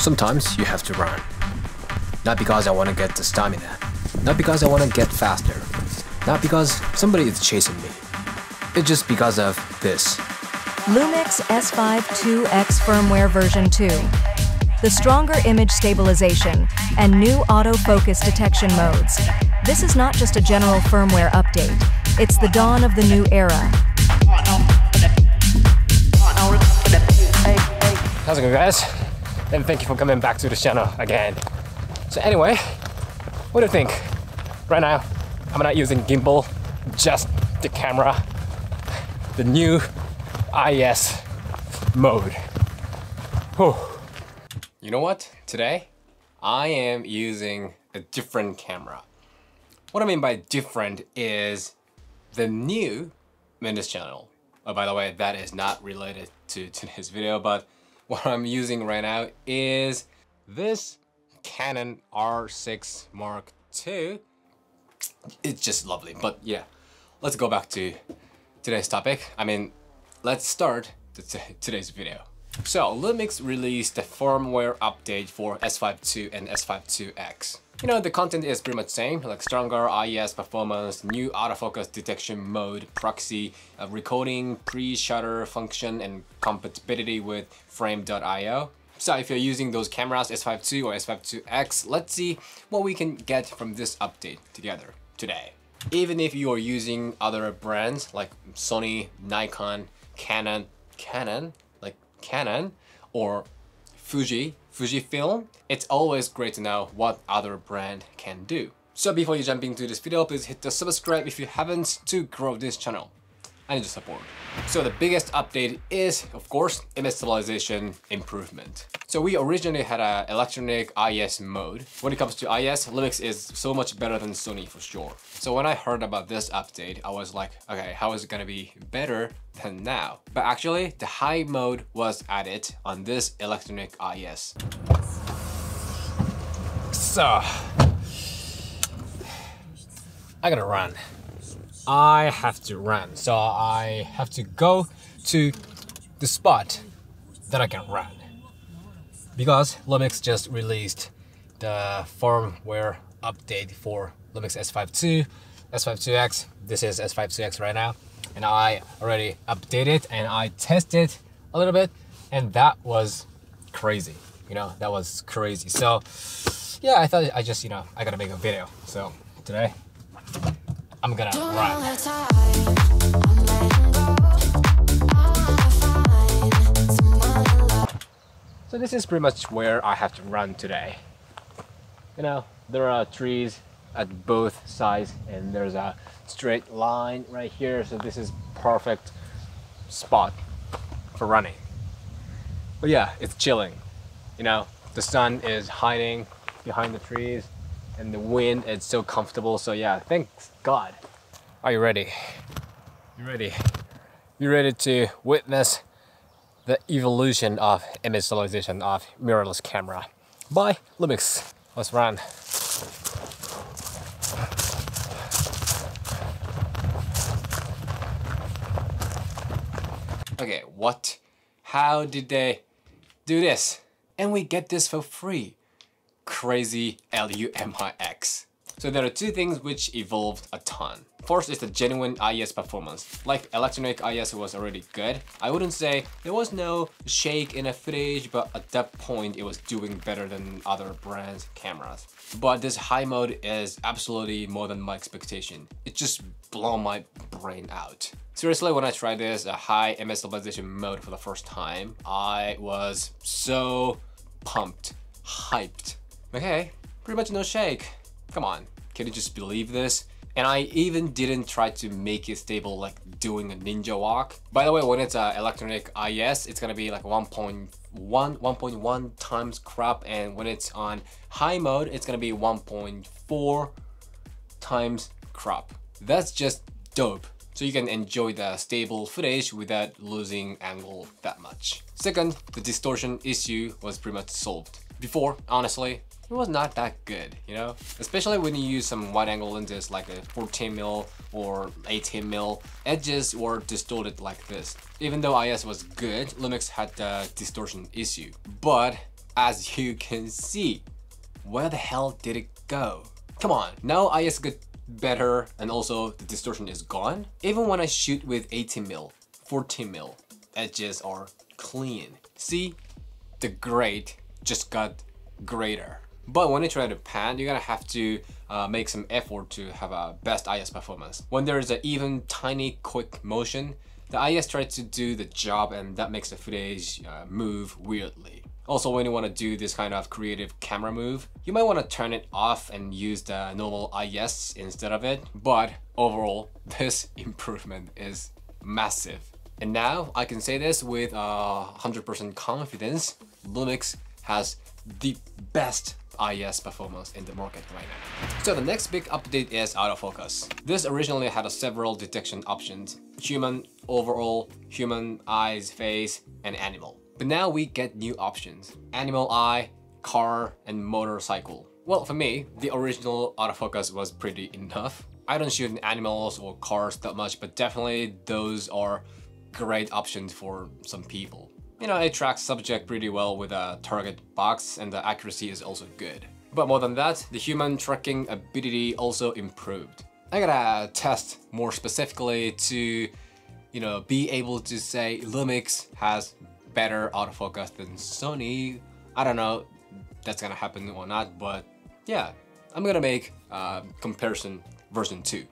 Sometimes you have to run. Not because I want to get the stamina. Not because I want to get faster. Not because somebody is chasing me. It's just because of this. Lumix S5IIX firmware version 2. The stronger image stabilization and new autofocus detection modes. This is not just a general firmware update. It's the dawn of the new era. How's it going, guys? And thank you for coming back to the channel again. So anyway, what do you think? Right now, I'm not using gimbal, just the camera. The new IS mode. Whew. You know what? Today, I am using a different camera. What I mean by different is the new in this channel. Oh, by the way, that is not related to today's video, but what I'm using right now is this Canon R6 Mark II. It's just lovely, but yeah, let's go back to today's topic. Let's start today's video. So Lumix released the firmware update for S5II and S5IIX. You know, the content is pretty much same, like stronger IS performance, new autofocus detection mode, proxy, recording, pre-shutter function, and compatibility with frame.io. So if you're using those cameras, S5II or S5IIX, let's see what we can get from this update together today. Even if you are using other brands like Sony, Nikon, Canon, or Fujifilm, it's always great to know what other brand can do. So before you jump into this video, please hit the subscribe if you haven't to grow this channel. I need your support. So the biggest update is, of course, image stabilization improvement. So we originally had an electronic IS mode. When it comes to IS, Lumix is so much better than Sony for sure. So when I heard about this update, I was like, okay, how is it gonna be better than now? But actually, the high mode was added on this electronic IS. So, I gotta run. I have to run, so I have to go to the spot that I can run. Because Lumix just released the firmware update for Lumix S5II, S5IIX. This is S5IIX right now. And I already updated and I tested a little bit, and that was crazy. You know, that was crazy. So yeah, I thought I just, I gotta make a video. So today, I'm gonna run. So this is pretty much where I have to run today. You know, there are trees at both sides and there's a straight line right here. So this is perfect spot for running. But yeah, it's chilling. You know, the sun is hiding behind the trees and the wind is so comfortable. So yeah, thanks God. Are you ready? You ready? You ready to witness the evolution of image stabilization of mirrorless camera by Lumix? Let's run. Okay, what? How did they do this? And we get this for free. Crazy Lumix. So there are two things which evolved a ton. First is the genuine IS performance. Like electronic IS was already good. I wouldn't say there was no shake in a footage, but at that point it was doing better than other brands' cameras. But this high mode is absolutely more than my expectation. It just blew my brain out. Seriously, when I tried this high image stabilization mode for the first time, I was so pumped, hyped. Okay, pretty much no shake. Come on, can you just believe this? And I even didn't try to make it stable like doing a ninja walk. By the way, when it's electronic IS, it's gonna be like 1.1 times crop, and when it's on high mode, it's gonna be 1.4 times crop. That's just dope. So you can enjoy the stable footage without losing angle that much. Second, the distortion issue was pretty much solved. Before, honestly, it was not that good, you know? Especially when you use some wide angle lenses like a 14mm or 18mm, edges were distorted like this. Even though IS was good, Lumix had the distortion issue. But as you can see. Where the hell did it go? Come on, now IS got better and also the distortion is gone. Even when I shoot with 18mm, 14mm, edges are clean. See, the grade just got greater. But when you try to pan, you're gonna have to make some effort to have a best IS performance. When there's an even tiny quick motion, the IS tries to do the job and that makes the footage move weirdly. Also, when you want to do this kind of creative camera move, you might want to turn it off and use the normal IS instead of it. But overall, this improvement is massive. And now I can say this with 100% confidence, Lumix has the best IS performance in the market right now. So the next big update is autofocus. This originally had several detection options: human, overall, human, eyes, face, and animal. But now we get new options: animal eye, car, and motorcycle. Well, for me, the original autofocus was pretty enough. I don't shoot in animals or cars that much, but definitely those are great options for some people. You know, it tracks subject pretty well with a target box and the accuracy is also good. But more than that, the human tracking ability also improved. I gotta test more specifically to, you know, be able to say Lumix has better autofocus than Sony. I don't know if that's gonna happen or not, but yeah, I'm gonna make comparison version 2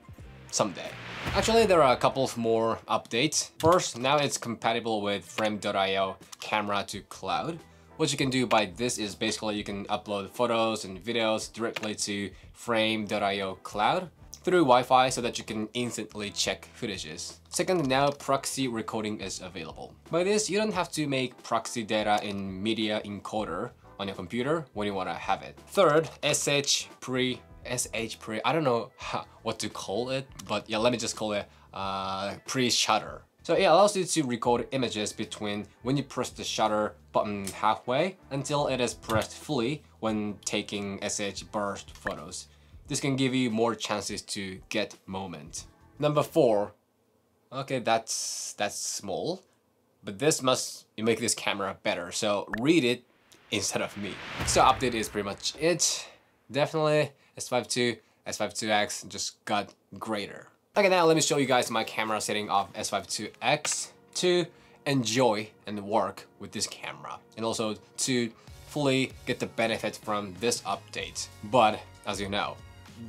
someday. Actually, there are a couple more updates. First, now it's compatible with Frame.io camera to cloud. What you can do by this is basically you can upload photos and videos directly to Frame.io cloud through Wi-Fi so that you can instantly check footages. Second, now proxy recording is available. By this, you don't have to make proxy data in media encoder on your computer when you want to have it. Third, SH-Pre, I don't know what to call it, but yeah, let me just call it pre-shutter. So it allows you to record images between when you press the shutter button halfway until it is pressed fully when taking SH burst photos. This can give you more chances to get moment. Number 4, okay, that's small, but this must make this camera better, so read it instead of me. So update is pretty much it. Definitely S5II, S5IIX just got greater. Okay, now let me show you guys my camera setting of S5IIX to enjoy and work with this camera, and also to fully get the benefit from this update. But as you know,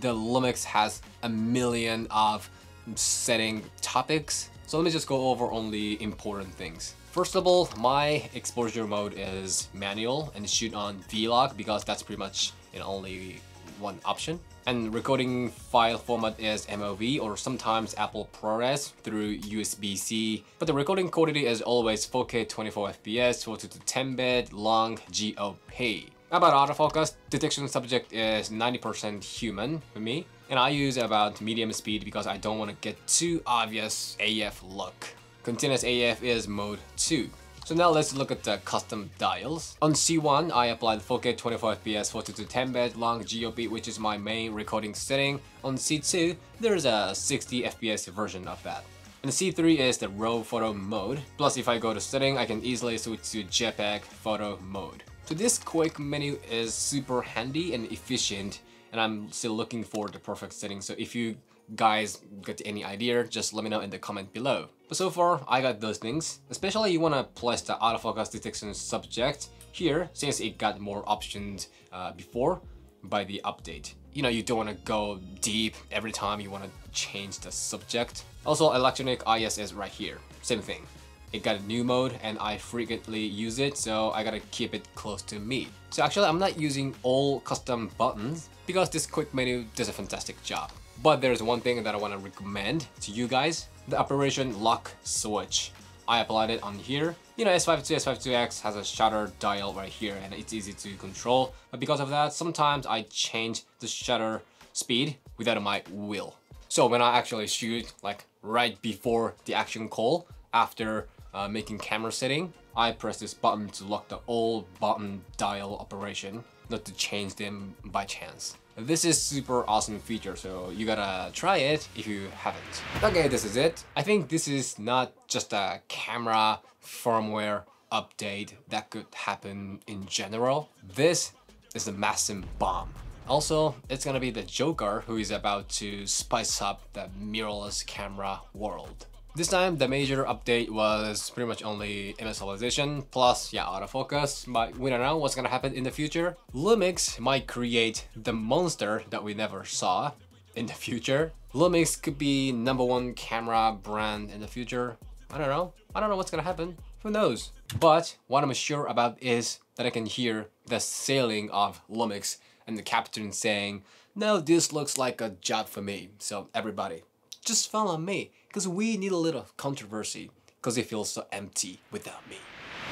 the Lumix has a million of setting topics, so let me just go over only important things. First of all, my exposure mode is manual and shoot on vlog because that's pretty much only one option. And recording file format is MOV or sometimes Apple ProRes through USB-C. But the recording quality is always 4K 24 FPS, 42 to 10-bit, long GOP. About autofocus, detection subject is 90% human for me. And I use about medium speed because I don't want to get too obvious AF look. Continuous AF is mode 2. So now let's look at the custom dials. On C1, I applied 4K 24 FPS 42 to 10-bit long GOP, which is my main recording setting. On C2, there's a 60 FPS version of that. And C3 is the RAW photo mode. Plus, if I go to setting, I can easily switch to JPEG photo mode. So this quick menu is super handy and efficient, and I'm still looking for the perfect setting. So if you guys got any idea, just let me know in the comment below. But so far, I got those things. Especially you want to place the autofocus detection subject here, since it got more options before by the update. You know, you don't want to go deep every time you want to change the subject. Also, electronic IS is right here. Same thing. It got a new mode and I frequently use it, so I gotta keep it close to me. So actually, I'm not using all custom buttons because this quick menu does a fantastic job. But there's one thing that I want to recommend to you guys: the operation lock switch. I applied it on here. You know, S5II, S5IIX has a shutter dial right here and it's easy to control. But because of that, sometimes I change the shutter speed without my will. So when I actually shoot, like right before the action call, after making camera setting, I press this button to lock the old button dial operation, not to change them by chance. This is super awesome feature, so you gotta try it if you haven't. Okay, this is it. I think this is not just a camera firmware update that could happen in general. This is a massive bomb. Also, it's gonna be the Joker who is about to spice up the mirrorless camera world. This time, the major update was pretty much only image stabilization plus, yeah, autofocus, but we don't know what's gonna happen in the future. Lumix might create the monster that we never saw in the future. Lumix could be #1 camera brand in the future. I don't know what's gonna happen. Who knows? But what I'm sure about is that I can hear the sailing of Lumix and the captain saying, "No, this looks like a job for me. So everybody, just follow me, because we need a little controversy, because it feels so empty without me."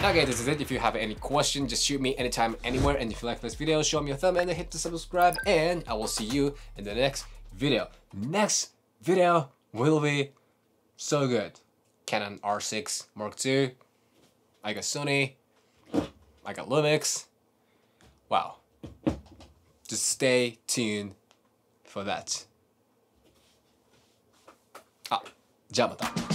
Okay, this is it. If you have any questions, just shoot me anytime, anywhere. And if you like this video, show me a thumb and hit the subscribe. And I will see you in the next video. Next video will be so good. Canon R6 Mark II. I got Sony. I got Lumix. Wow. Just stay tuned for that. あ、じゃあまた。